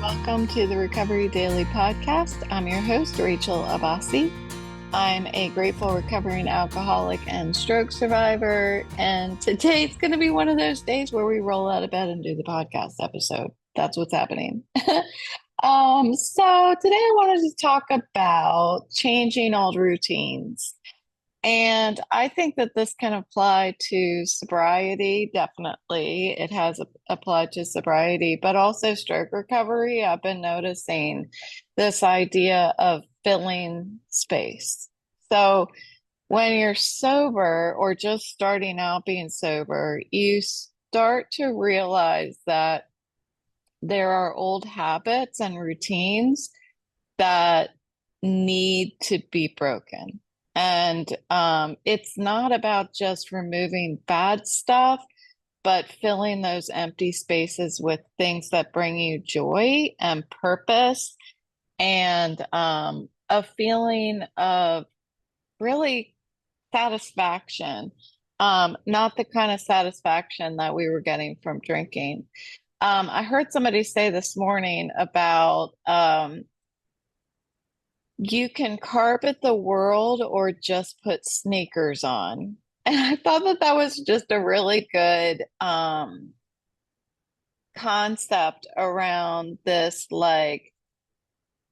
Welcome to the Recovery Daily Podcast. I'm your host, Rachel Abassi. I'm a grateful recovering alcoholic and stroke survivor. And today's going to be one of those days where we roll out of bed and do the podcast episode. That's what's happening. So today I wanted to talk about changing old routines. And I think that this can apply to sobriety, definitely. It has applied to sobriety, but also stroke recovery. I've been noticing this idea of filling space. So when you're sober or just starting out being sober, you start to realize that there are old habits and routines that need to be broken. And it's not about just removing bad stuff, but filling those empty spaces with things that bring you joy and purpose and a feeling of really satisfaction, not the kind of satisfaction that we were getting from drinking. I heard somebody say this morning about you can carpet the world or just put sneakers on. And I thought that that was just a really good concept around this, like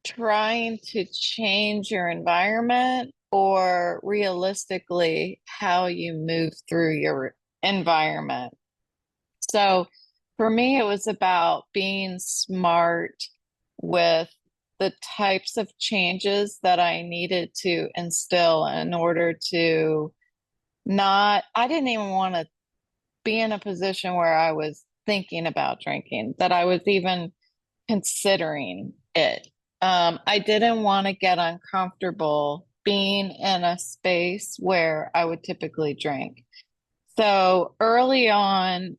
trying to change your environment or realistically how you move through your environment. So for me, it was about being smart with the types of changes that I needed to instill in order to I didn't even want to be in a position where I was thinking about drinking, that I was even considering it. I didn't want to get uncomfortable being in a space where I would typically drink. So early on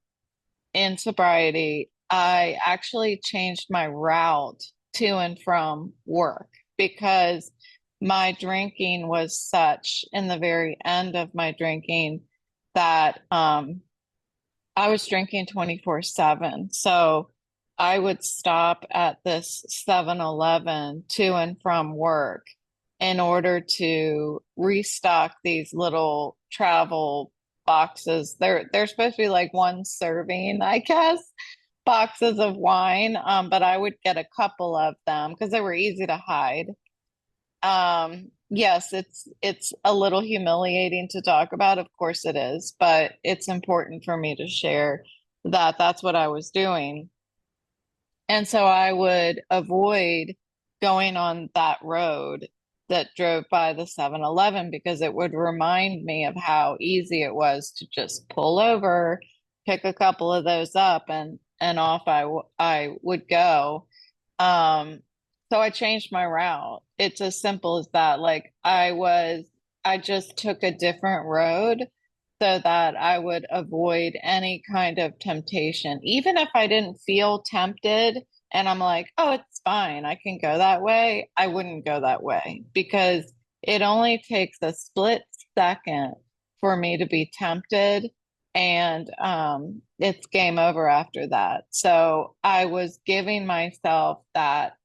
in sobriety, I actually changed my route to and from work because my drinking was such in the very end of my drinking that I was drinking 24/7. So I would stop at this 7-Eleven to and from work in order to restock these little travel boxes. They're supposed to be like one serving, I guess, boxes of wine. But I would get a couple of them because they were easy to hide. Yes, it's a little humiliating to talk about, of course it is, but it's important for me to share that that's what I was doing. And so I would avoid going on that road that drove by the 7-Eleven because it would remind me of how easy it was to just pull over, pick a couple of those up, and off I would go. So I changed my route. It's as simple as that. Like I just took a different road so that I would avoid any kind of temptation. Even if I didn't feel tempted and I'm like, oh, it's fine, I can go that way, I wouldn't go that way because it only takes a split second for me to be tempted and it's game over after that. So I was giving myself that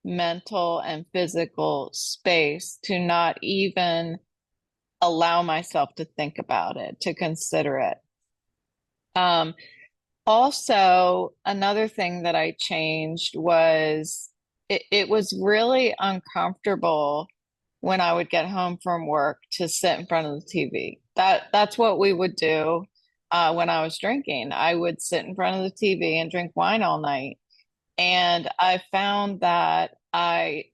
mental and physical space to not even allow myself to think about it, to consider it. Also, another thing that I changed was it was really uncomfortable when I would get home from work to sit in front of the TV. That's what we would do when I was drinking. I would sit in front of the TV and drink wine all night. And I found that I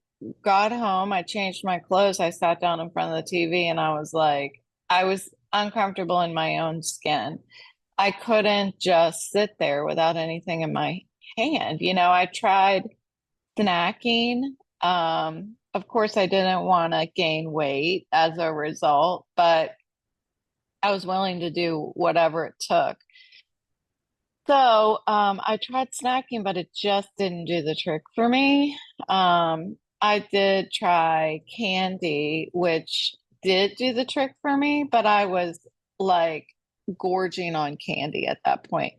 got home, I changed my clothes, I sat down in front of the TV, and I was like, I was uncomfortable in my own skin. I couldn't just sit there without anything in my hand. I tried snacking. Of course, I didn't want to gain weight as a result, but I was willing to do whatever it took. So I tried snacking, but it just didn't do the trick for me. I did try candy, which did do the trick for me, but I was like gorging on candy at that point.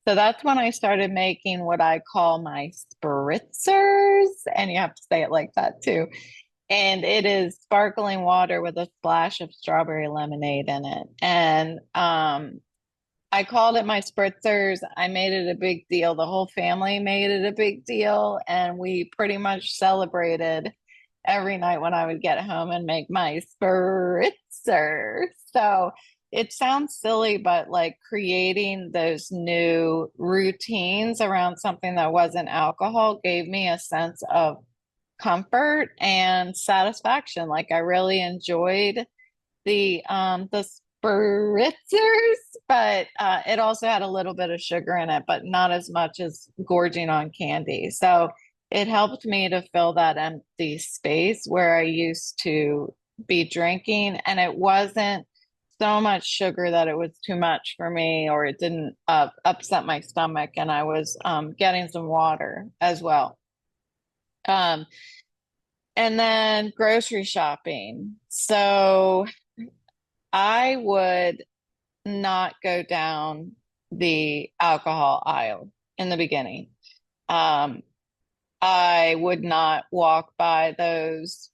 So that's when I started making what I call my spritzers, and you have to say it like that too. And it is sparkling water with a splash of strawberry lemonade in it. And I called it my spritzers. I made it a big deal. The whole family made it a big deal, and we pretty much celebrated every night when I would get home and make my spritzer. So it sounds silly, but like creating those new routines around something that wasn't alcohol gave me a sense of comfort and satisfaction. Like I really enjoyed the spritzers, but it also had a little bit of sugar in it, but not as much as gorging on candy. So it helped me to fill that empty space where I used to be drinking, and it wasn't so much sugar that it was too much for me, or it didn't upset my stomach, and I was getting some water as well. Um, and then grocery shopping. So I would not go down the alcohol aisle in the beginning. Um, I would not walk by those,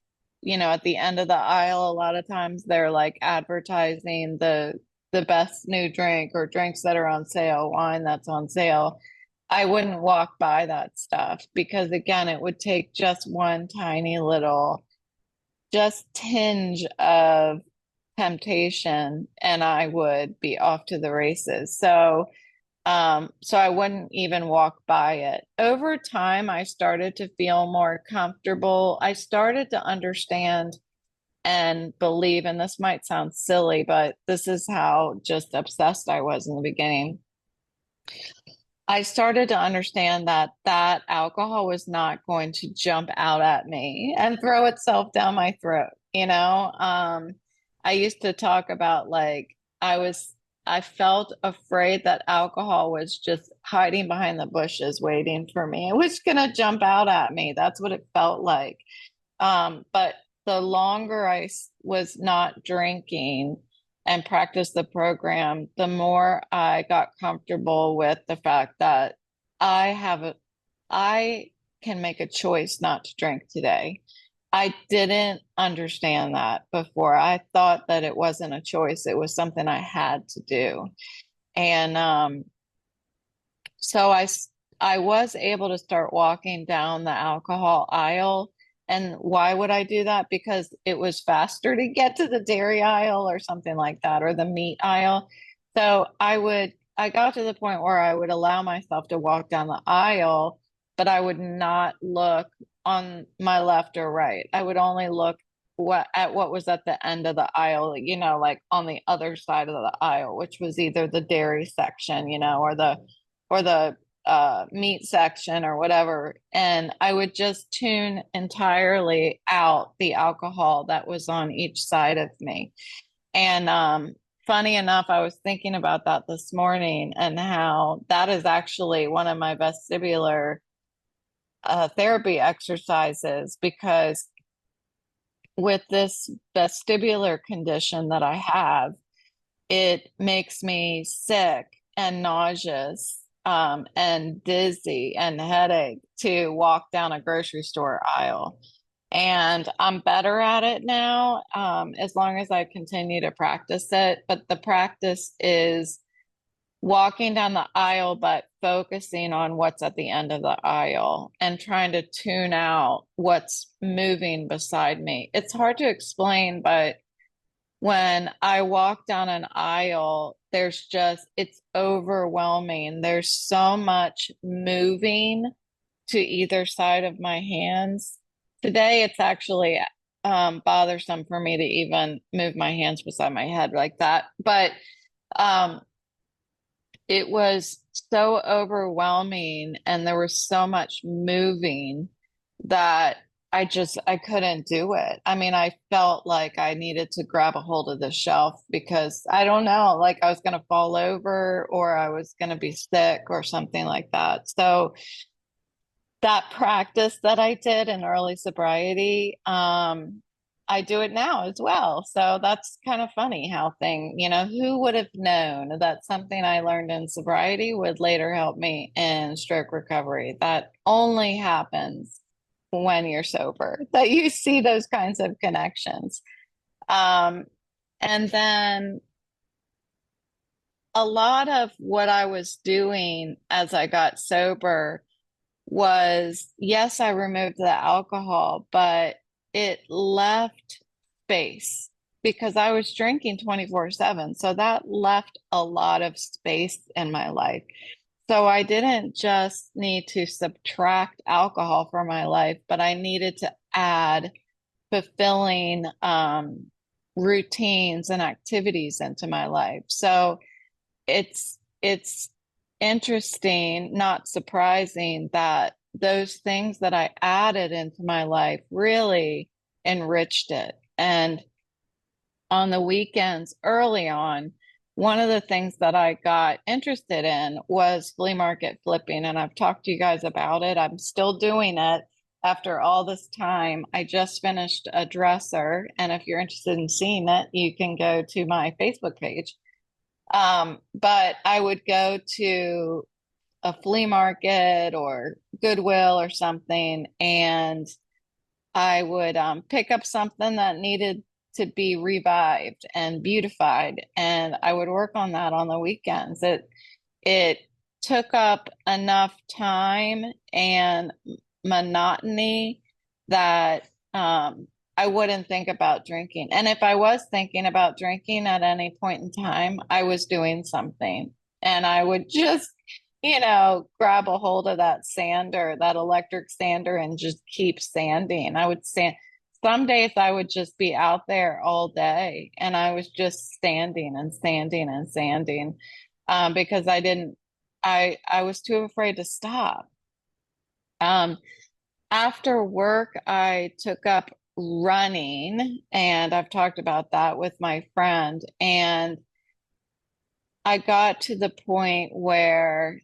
at the end of the aisle. A lot of times they're like advertising the best new drink or drinks that are on sale, wine that's on sale. I wouldn't walk by that stuff because again, it would take just one tiny little just tinge of temptation and I would be off to the races. So I wouldn't even walk by it. Over time, I started to feel more comfortable. I started to understand and believe, and this might sound silly, but this is how just obsessed I was in the beginning. I started to understand that that alcohol was not going to jump out at me and throw itself down my throat, you know? I used to talk about like I felt afraid that alcohol was just hiding behind the bushes waiting for me. It was gonna jump out at me. That's what it felt like. But the longer was not drinking and practiced the program, the more I got comfortable with the fact that I have a, I can make a choice not to drink today. I didn't understand that before. I thought that it wasn't a choice, it was something I had to do. And so I was able to start walking down the alcohol aisle. And why would I do that? Because it was faster to get to the dairy aisle or something like that, or the meat aisle. So I got to the point where I would allow myself to walk down the aisle, but I would not look on my left or right. I would only look what was at the end of the aisle, like on the other side of the aisle, which was either the dairy section, or the meat section or whatever. And I would just tune entirely out the alcohol that was on each side of me. And funny enough, I was thinking about that this morning and how that is actually one of my vestibular therapy exercises because with this vestibular condition that I have, it makes me sick and nauseous and dizzy and headache to walk down a grocery store aisle. And I'm better at it now, as long as I continue to practice it. But the practice is walking down the aisle, but focusing on what's at the end of the aisle and trying to tune out what's moving beside me. It's hard to explain, but when I walk down an aisle, it's overwhelming. There's so much moving to either side of my hands. Today, it's actually bothersome for me to even move my hands beside my head like that. But um, it was so overwhelming and there was so much moving that I couldn't do it. I mean, I felt like I needed to grab a hold of the shelf because I don't know, like I was going to fall over or I was going to be sick or something like that. So that practice that I did in early sobriety, I do it now as well. So that's kind of funny how who would have known that something I learned in sobriety would later help me in stroke recovery? That only happens when you're sober, that you see those kinds of connections. Um, and then a lot of what I was doing as I got sober was, yes, I removed the alcohol, but it left space because I was drinking 24/7. So that left a lot of space in my life. So I didn't just need to subtract alcohol from my life, but I needed to add fulfilling routines and activities into my life. So it's interesting, not surprising that those things that I added into my life really enriched it. And on the weekends early on, one of the things that I got interested in was flea market flipping. And I've talked to you guys about it. I'm still doing it after all this time. I just finished a dresser. And if you're interested in seeing it, you can go to my Facebook page. But I would go to a flea market or Goodwill or something, and I would pick up something that needed to be revived and beautified, and I would work on that on the weekends. It took up enough time and monotony that I wouldn't think about drinking. And if I was thinking about drinking at any point in time, I was doing something. And I would just, grab a hold of that sander, that electric sander, and just keep sanding. I would sand. Some days I would just be out there all day and I was just standing and sanding and sanding because I was too afraid to stop. Um, After work, I took up running, and I've talked about that with my friend. And I got to the point where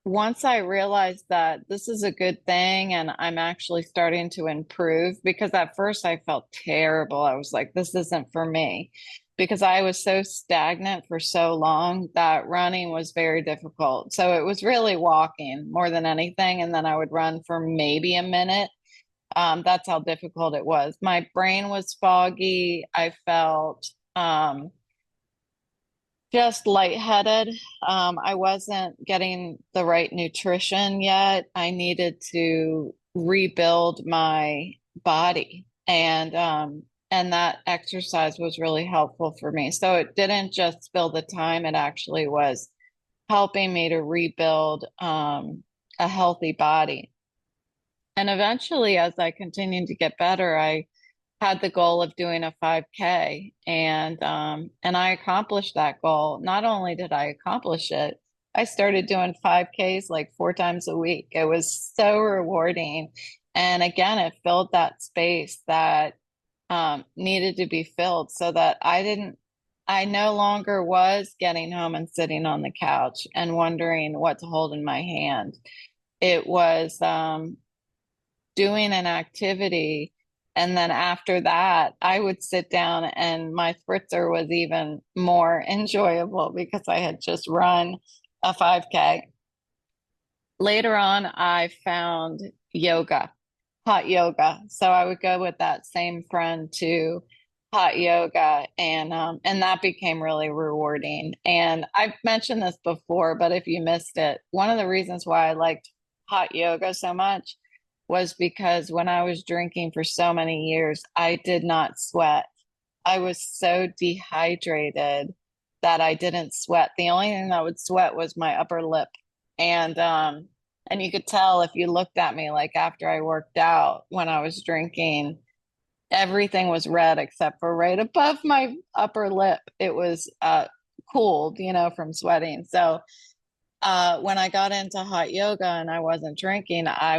once I realized that this is a good thing and I'm actually starting to improve, because at first I felt terrible. I was like, this isn't for me because I was so stagnant for so long that running was very difficult. So it was really walking more than anything. And then I would run for maybe a minute. That's how difficult it was. My brain was foggy. I felt just lightheaded. I wasn't getting the right nutrition yet. I needed to rebuild my body, and that exercise was really helpful for me. So it didn't just fill the time; it actually was helping me to rebuild a healthy body. And eventually, as I continued to get better, I had the goal of doing a 5K, and I accomplished that goal. Not only did I accomplish it, I started doing 5Ks like 4 times a week. It was so rewarding. And again, it filled that space that needed to be filled so that I no longer was getting home and sitting on the couch and wondering what to hold in my hand. It was doing an activity. And then after that, I would sit down and my spritzer was even more enjoyable because I had just run a 5K. Later on, I found yoga, hot yoga. So I would go with that same friend to hot yoga, and that became really rewarding. And I've mentioned this before, but if you missed it, one of the reasons why I liked hot yoga so much was because when I was drinking for so many years, I did not sweat. I was so dehydrated that I didn't sweat. The only thing that would sweat was my upper lip. And you could tell if you looked at me like after I worked out when I was drinking, everything was red except for right above my upper lip. It was cooled, from sweating. So when I got into hot yoga and I wasn't drinking, I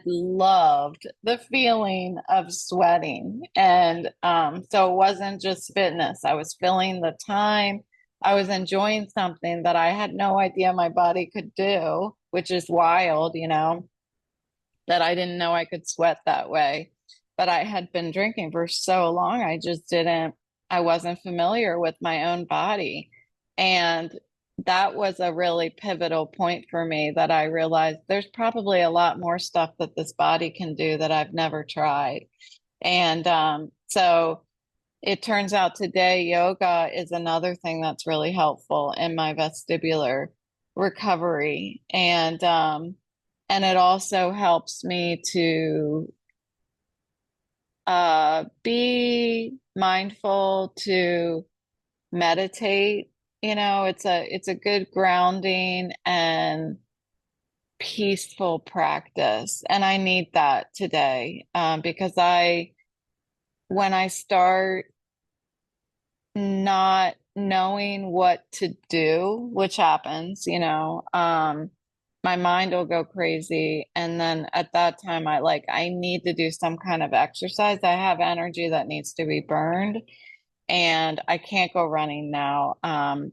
loved the feeling of sweating. And so it wasn't just fitness. I was filling the time. I was enjoying something that I had no idea my body could do, which is wild, that I didn't know I could sweat that way. but I had been drinking for so long, I wasn't familiar with my own body. And that was a really pivotal point for me that I realized there's probably a lot more stuff that this body can do that I've never tried. And so it turns out today yoga is another thing that's really helpful in my vestibular recovery. And it also helps me to be mindful, to meditate. It's a good grounding and peaceful practice. And I need that today, because when I start not knowing what to do, which happens, my mind will go crazy. And then at that time, I need to do some kind of exercise. I have energy that needs to be burned, and I can't go running now.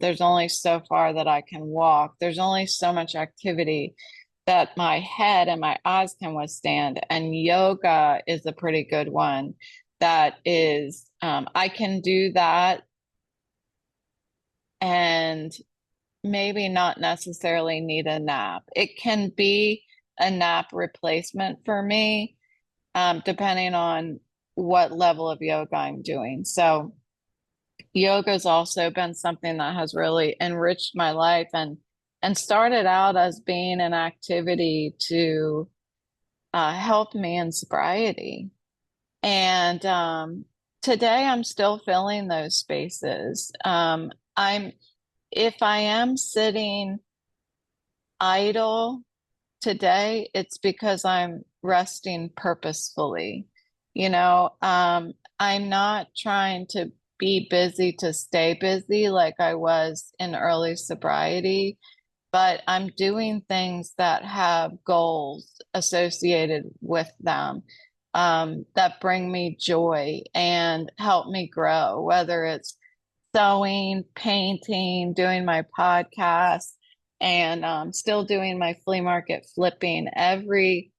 There's only so far that I can walk. There's only so much activity that my head and my eyes can withstand. And yoga is a pretty good one. That is, I can do that and maybe not necessarily need a nap. It can be a nap replacement for me, depending on what level of yoga I'm doing. So yoga's also been something that has really enriched my life and started out as being an activity to help me in sobriety. And today I'm still filling those spaces. If I am sitting idle today, it's because I'm resting purposefully. I'm not trying to be busy to stay busy like I was in early sobriety, but I'm doing things that have goals associated with them, that bring me joy and help me grow, whether it's sewing, painting, doing my podcast, and still doing my flea market flipping. Every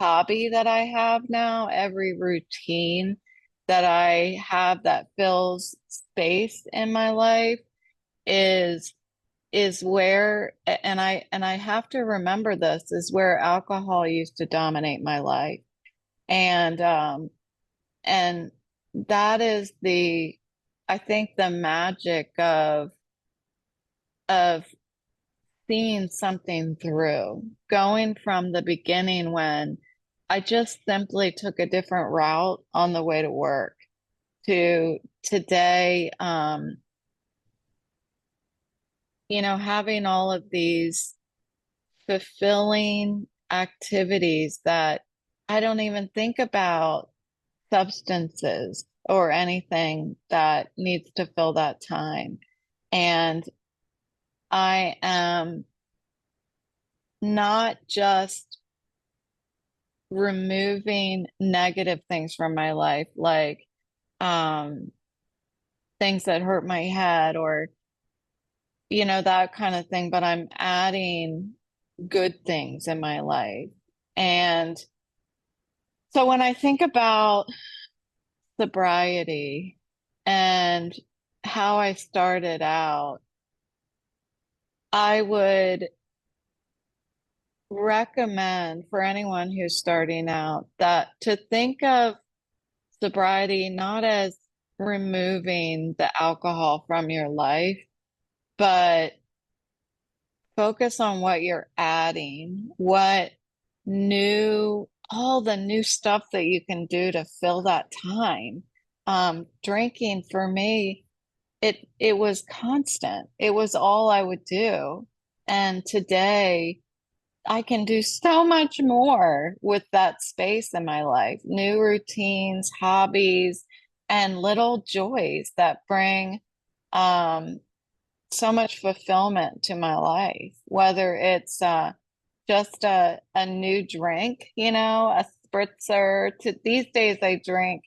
hobby that I have now, every routine that I have that fills space in my life is where, and I have to remember this, is where alcohol used to dominate my life. And that is I think the magic of seeing something through, going from the beginning when I just simply took a different route on the way to work to today, having all of these fulfilling activities that I don't even think about substances or anything that needs to fill that time. And I am not just removing negative things from my life, like um, things that hurt my head or, that kind of thing, but I'm adding good things in my life. And so when I think about sobriety and how I started out, I would recommend for anyone who's starting out that to think of sobriety not as removing the alcohol from your life, but focus on what you're adding, all the new stuff that you can do to fill that time. Drinking for me, it was constant. It was all I would do. And today I can do so much more with that space in my life, new routines, hobbies, and little joys that bring um, so much fulfillment to my life, whether it's just a new drink, a spritzer. These days I drink,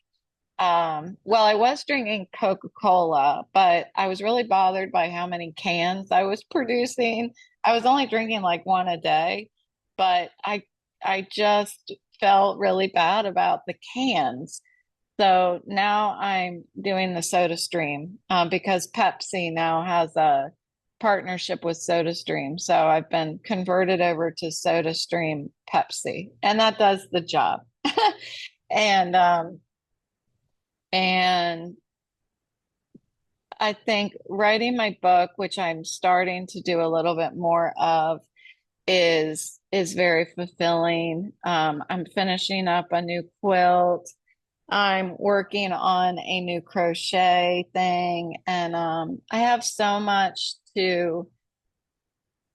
well, I was drinking Coca-Cola, but I was really bothered by how many cans I was producing. I was only drinking like one a day, but I just felt really bad about the cans. So now I'm doing the Soda Stream because Pepsi now has a partnership with Soda Stream. So I've been converted over to Soda Stream Pepsi, and that does the job. And and I think writing my book, which I'm starting to do a little bit more of, is very fulfilling. I'm finishing up a new quilt. I'm working on a new crochet thing, and I have so much to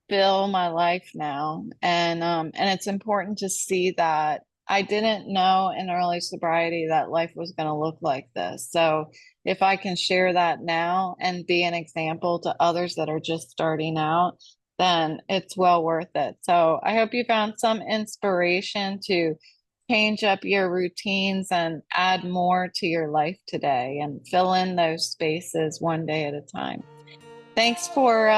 fill my life now, and it's important to see that I didn't know in early sobriety that life was going to look like this. So if I can share that now and be an example to others that are just starting out, then it's well worth it. So I hope you found some inspiration to change up your routines and add more to your life today and fill in those spaces one day at a time. Thanks for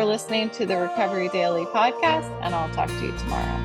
listening to the Recovery Daily podcast, and I'll talk to you tomorrow.